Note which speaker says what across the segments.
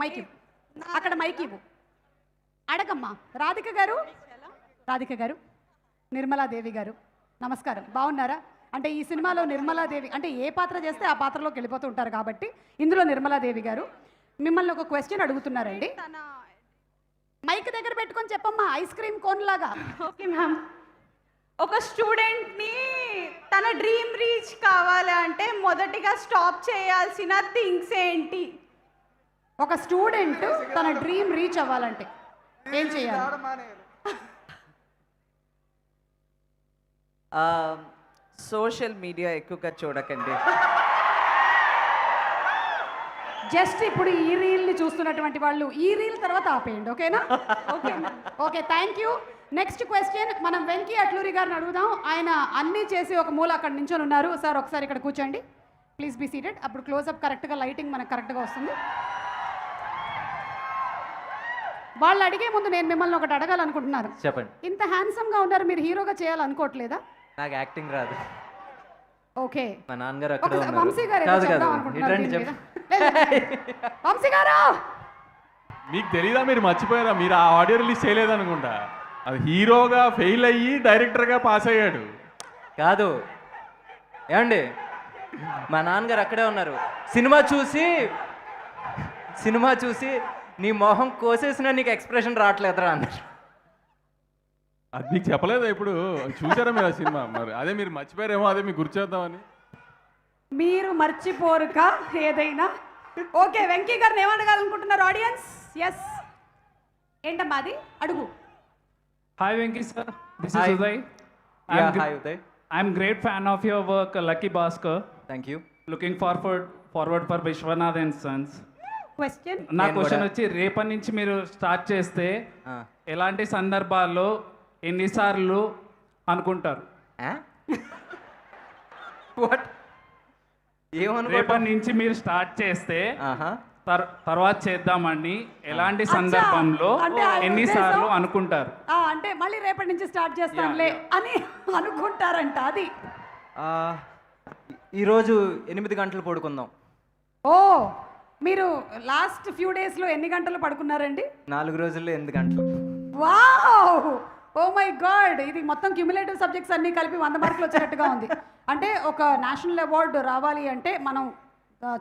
Speaker 1: Mic ఇవ్వు, అక్కడ mic ఇవ్వు. అడగమ్మా. రాధిక గారు, నిర్మలాదేవి గారు నమస్కారం, బాగున్నారా? అంటే ఈ సినిమాలో నిర్మలాదేవి అంటే ఏ పాత్ర చేస్తే ఆ పాత్రలోకి వెళ్ళిపోతూ ఉంటారు కాబట్టి ఇందులో నిర్మలాదేవి గారు మిమ్మల్ని ఒక క్వశ్చన్ అడుగుతున్నారండి. మైక్ దగ్గర పెట్టుకొని చెప్పమ్మా, ఐస్ క్రీమ్ కోన్ లాగా.
Speaker 2: Okay ma'am. ఒక స్టూడెంట్ని తన డ్రీమ్ రీచ్ కావాలి అంటే మొదటిగా స్టాప్ చేయాల్సిన థింగ్స్ ఏంటి?
Speaker 1: ఒక స్టూడెంట్ తన డ్రీమ్ రీచ్ అవ్వాలంటే ఏం చేయాలి?
Speaker 3: సోషల్ మీడియా ఎక్కువగా చూడకండి.
Speaker 1: జస్ట్ ఇప్పుడు ఈ రీల్ని చూస్తున్నటువంటి వాళ్ళు ఈ రీల్ తర్వాత ఆపేయండి, ఓకేనా? Okay, thank you. Next question మనం వెంకీ అట్లూరి గారిని అడుగుదాం. ఆయన అన్నీ చేసి ఒక మూల అక్కడ నించొని ఉన్నారు. సార్ ఒకసారి ఇక్కడ కూర్చోండి, ప్లీజ్ బీ సీటెడ్. అప్పుడు క్లోజ్అప్ కరెక్ట్గా, లైటింగ్ మనకు కరెక్ట్గా వస్తుంది. వాళ్ళు అడిగే ముందు నేను మిమ్మల్ని ఒకటి అడగాలనుకుంటున్నాను.
Speaker 3: చెప్పండి.
Speaker 1: ఇంత హ్యాండ్సమ్గా ఉన్నారు, మీరు హీరోగా చేయాలనుకోవట్లేదా?
Speaker 3: నాకు యాక్టింగ్ రాదు.
Speaker 1: ఓకే,
Speaker 3: మా నాన్నగారు అక్కడ ఉన్నారు.
Speaker 1: వంశీ గారు ఏదో చెప్దాం అనుకుంటున్నారు దీని మీద. వంశీ గారు,
Speaker 4: మీకు తెలీదా? మీరు మర్చిపోయారా? మీరు ఆ ఆడియో రిలీజ్ చేయలేదనుకుంటా. అది హీరోగా ఫెయిల్ అయ్యి డైరెక్టర్గా పాస్ అయ్యాడు.
Speaker 3: కాదు ఏమండి, మా నాన్నగారు అక్కడే ఉన్నారు. సినిమా చూసి నీ మొహం కోసేసినా నీకు ఎక్స్ప్రెషన్ రావట్లేదురా అన్నారు.
Speaker 4: అది మీకు చెప్పలేదా? ఇప్పుడు చూసారా మీరు ఆ సినిమా? మరి అదే మీరు మర్చిపోయారేమో, అదే మీకు గుర్చేద్దామని.
Speaker 1: మీరు మర్చిపోరుక ఏదైనా. ఓకే, వెంకీ గారిని ఏమడగాలనుకుంటున్నారు ఆడియన్స్? ఎస్, ఏంటమ్మా అది? అడుగు.
Speaker 5: Hi Venki sir, this
Speaker 3: Hi.
Speaker 5: is Uday.
Speaker 3: Yeah, hi Uday.
Speaker 5: I'm great fan of your work, Lucky Bhaskar.
Speaker 3: Thank you.
Speaker 5: Looking forward for Vishwanath and Sons.
Speaker 1: Question
Speaker 5: నా
Speaker 3: నేను
Speaker 5: క్వశ్చన్
Speaker 3: కూడా-
Speaker 5: వచ్చి రేపటి నుంచి మీరు స్టార్ట్ చేస్తే
Speaker 3: Ah.
Speaker 5: ఎలాంటి సందర్భాల్లో ఎన్నిసార్లు అనుకుంటారు?
Speaker 3: What?
Speaker 5: రేపటి నుంచి మీరు స్టార్ట్ చేస్తే
Speaker 3: ఆహా,
Speaker 5: తర్వాత చేద్దామని ఎలాంటి సందర్భంలో
Speaker 1: అంటే ఆయన
Speaker 5: ఎన్నిసార్లు
Speaker 1: ఉద్దేశం-
Speaker 5: అనుకుంటారు?
Speaker 1: అంటే మళ్ళీ రేపటి నుంచి స్టార్ట్ చేస్తాంలే అని అనుకుంటారంట. అది
Speaker 3: ఈరోజు 8 గంటలు పడుకుందాం.
Speaker 1: ఓ, మీరు లాస్ట్ ఫ్యూ డేస్లో ఎన్ని గంటలు పడుకున్నారండి?
Speaker 3: 4 రోజుల్లో 8 గంటలు.
Speaker 1: వావ్, ఓ మై గాడ్, ఇది మొత్తం క్యూములేటివ్ సబ్జెక్ట్స్ అన్నీ కలిపి 100 మార్కులు వచ్చేటట్టుగా ఉంది. అంటే ఒక నేషనల్ అవార్డు రావాలి అంటే మనం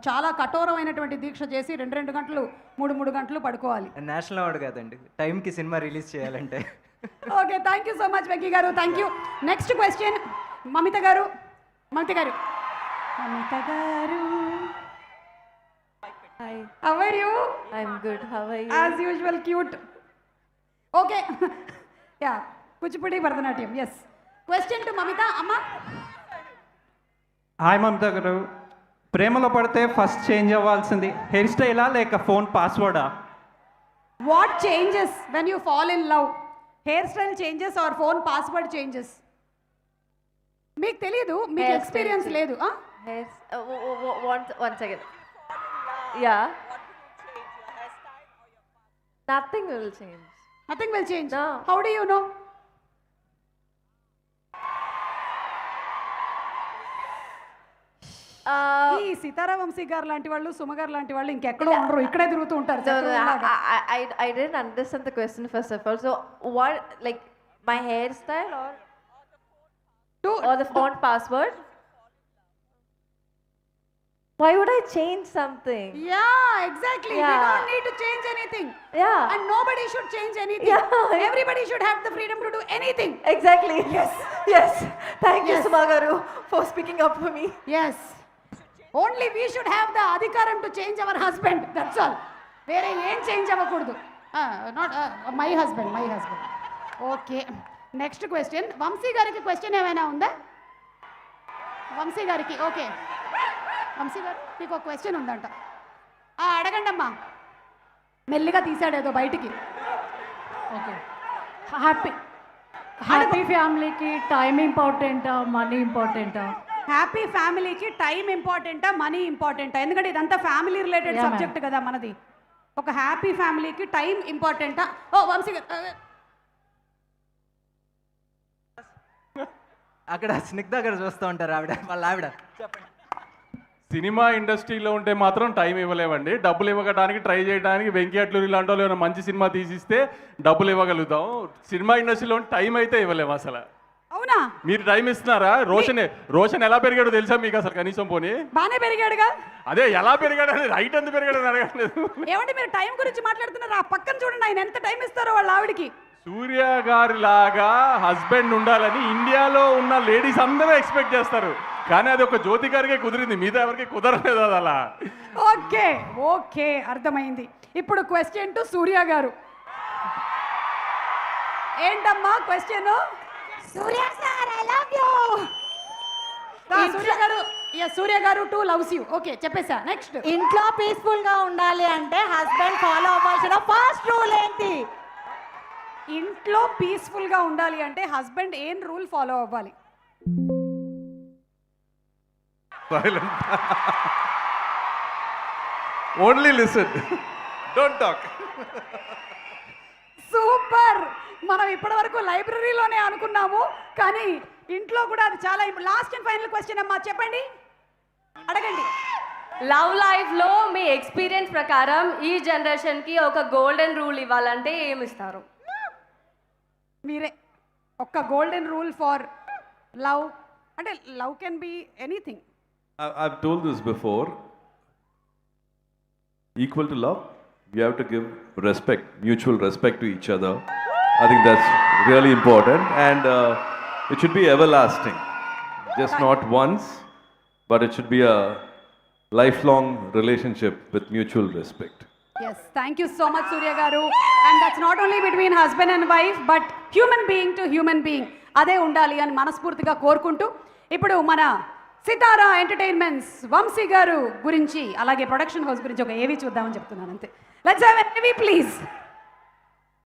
Speaker 1: చాలా కఠోరమైనటువంటి దీక్ష చేసి 2 గంటలు 3 గంటలు పడుకోవాలి.
Speaker 3: నేషనల్ అవార్డు కాదండి, టైంకి సినిమా రిలీజ్ చేయాలంటే.
Speaker 1: Okay, thank you so much Venky గారు, thank you. Next question Mamitha గారు.
Speaker 6: Hi,
Speaker 1: how are you?
Speaker 6: I'm good. How are you?
Speaker 1: As usual cute. Okay, yeah, Kuchipudi Bharatanatyam. Yes, question to Mamitha. అమ్మ,
Speaker 7: హాయ్ మమతా గారు, ప్రేమలో పడితే first change అవ్వాల్సింది hair స్టైలా లేక ఫోన్ పాస్వర్డా?
Speaker 1: What changes when you fall in love? Hair style changes or phone password changes? మీకు తెలియదు, మీకు
Speaker 6: Hair
Speaker 1: ఎక్స్పీరియన్స్
Speaker 6: style
Speaker 1: లేదు.
Speaker 6: Yes. One second. Yeah. Nothing will change.
Speaker 1: Nothing will change.
Speaker 6: No.
Speaker 1: How do you know? ఈ సీతారా వంశీ గారు లాంటి వాళ్ళు, సుమ గారు లాంటి వాళ్ళు ఇంకెక్కడో ఉండరు, ఇక్కడే తిరుగుతూ ఉంటారు.
Speaker 6: No,
Speaker 1: చక్రవర్తిలాగా.
Speaker 6: I didn't understand the question first of all. So what, like my hairstyle or the phone password? Why would I change something?
Speaker 1: Yeah, exactly. We
Speaker 6: Yeah.
Speaker 1: don't need to change anything.
Speaker 6: Yeah.
Speaker 1: And nobody should change anything.
Speaker 6: Yeah.
Speaker 1: Everybody should have the freedom to do anything.
Speaker 6: Exactly. Yes. Thank you,
Speaker 1: Yes.
Speaker 6: Sumagaru, for speaking up for me.
Speaker 1: Yes. Only we should have the adhikaram to change our husband. That's all. వేరే ఏం change అవ్వకూడదు. Not my husband. Okay, next question. Vamsi గారికి question ఏమైనా ఉందా? వంశీ గారికి. Okay, Vamsi గారు మీకు ఒక క్వశ్చన్ ఉందంట. అడగండి అమ్మా. మెల్లిగా తీసాడేదో బయటికి. ఓకే,
Speaker 8: హ్యాపీ ఫ్యామిలీకి టైం ఇంపార్టెంటా, మనీ ఇంపార్టెంటా?
Speaker 1: హ్యాపీ ఫ్యామిలీకి టైం ఇంపార్టెంటా, మనీ ఇంపార్టెంటా? ఎందుకంటే ఇదంతా ఫ్యామిలీ రిలేటెడ్
Speaker 8: Yeah,
Speaker 1: సబ్జెక్ట్ కదా మనది. ఒక హ్యాపీ ఫ్యామిలీకి టైం ఇంపార్టెంటా? ఓ వంశీ
Speaker 3: అక్కడ స్నిగ్ధ గారు చూస్తూ ఉంటారు, వాళ్ళ ఆవిడ. చెప్పండి.
Speaker 4: సినిమా ఇండస్ట్రీలో ఉంటే మాత్రం టైం ఇవ్వలేమండి. డబ్బులు ఇవ్వడానికి ట్రై చేయడానికి వెంకీ అట్లూరి లాంటి వాళ్ళు ఏమైనా మంచి సినిమా తీసిస్తే డబ్బులు ఇవ్వగలుగుతాం. సినిమా ఇండస్ట్రీలో టైం అయితే ఇవ్వలేము అసలు.
Speaker 1: అవునా?
Speaker 4: మీరు టైం ఇస్తున్నారా? రోషన్ ఎలా పెరిగాడో తెలుసా మీకు అసలు కనీసం? పోనీ
Speaker 1: బానే పెరిగాడుగా.
Speaker 4: అదే ఎలా పెరిగాడు అని రైట్ ఎంత పెరిగాడు అని అడగట్లేదు.
Speaker 1: ఏమంటే మీరు టైం గురించి మాట్లాడుతున్నారు, ఆ పక్కన చూడండి ఆయన ఎంత టైం ఇస్తారో వాళ్ళ ఆవిడికి.
Speaker 4: సూర్య గారి లాగా హస్బెండ్ ఉండాలని ఇండియాలో ఉన్న లేడీస్ అందరూ ఎక్స్పెక్ట్ చేస్తారు, కానీ అది ఒక జ్యోతి గారికే కుదిరింది, మిగతా ఎవరికి కుదరలేదు అది అలా.
Speaker 1: ఓకే ఓకే, అర్థమైంది. ఇప్పుడు క్వశ్చన్ టు సూర్య గారు. ఏంటమ్మా question? Surya sir I love you. Surya గారు టూ లవ్స్ యూ. ఓకే చెప్పేసా. నెక్స్ట్,
Speaker 9: ఇంట్లో పీస్ఫుల్ గా ఉండాలి అంటే హస్బెండ్ ఫాలో అవ్వాల్సిన ఫస్ట్ రూల్ ఏంటి?
Speaker 1: ఇంట్లో పీస్ఫుల్ గా ఉండాలి అంటే హస్బెండ్ ఏం రూల్ ఫాలో అవ్వాలి?
Speaker 4: Only listen, don't talk.
Speaker 1: Super. మనం ఇప్పటి వరకు లైబ్రరీలోనే అనుకున్నాము, కానీ ఇంట్లో కూడా అది చాలా. లాస్ట్ అండ్ ఫైనల్ క్వశ్చన్ అమ్మా, చెప్పండి, అడగండి.
Speaker 10: లవ్ లైఫ్లో మీ ఎక్స్పీరియన్స్ ప్రకారం ఈ జనరేషన్కి ఒక గోల్డెన్ రూల్ ఇవ్వాలంటే ఏమి ఇస్తారు?
Speaker 1: మీరే ఒక గోల్డెన్ రూల్ ఫర్ లవ్. అంటే love can be anything.
Speaker 11: I've told this before. Equal to love, you have to give respect, mutual respect to each other. I think that's really important, and it should be everlasting. Just not once, but it should be a lifelong relationship with mutual respect.
Speaker 1: Yes, thank you so much, Surya Garu. And that's not only between husband and wife, but human being to human being. అదే ఉండాలి అని మనస్ఫూర్తిగా కోరుకుంటూ, ఇప్పుడు మన సితారా entertainments Vamsi గారు గురించి, అలాగే ప్రొడక్షన్ హౌస్ గురించి ఒక ఏవి చూద్దామని చెప్తున్నాను అంతే. లెట్స్ హావ్ ఎ ఏవి ప్లీజ్.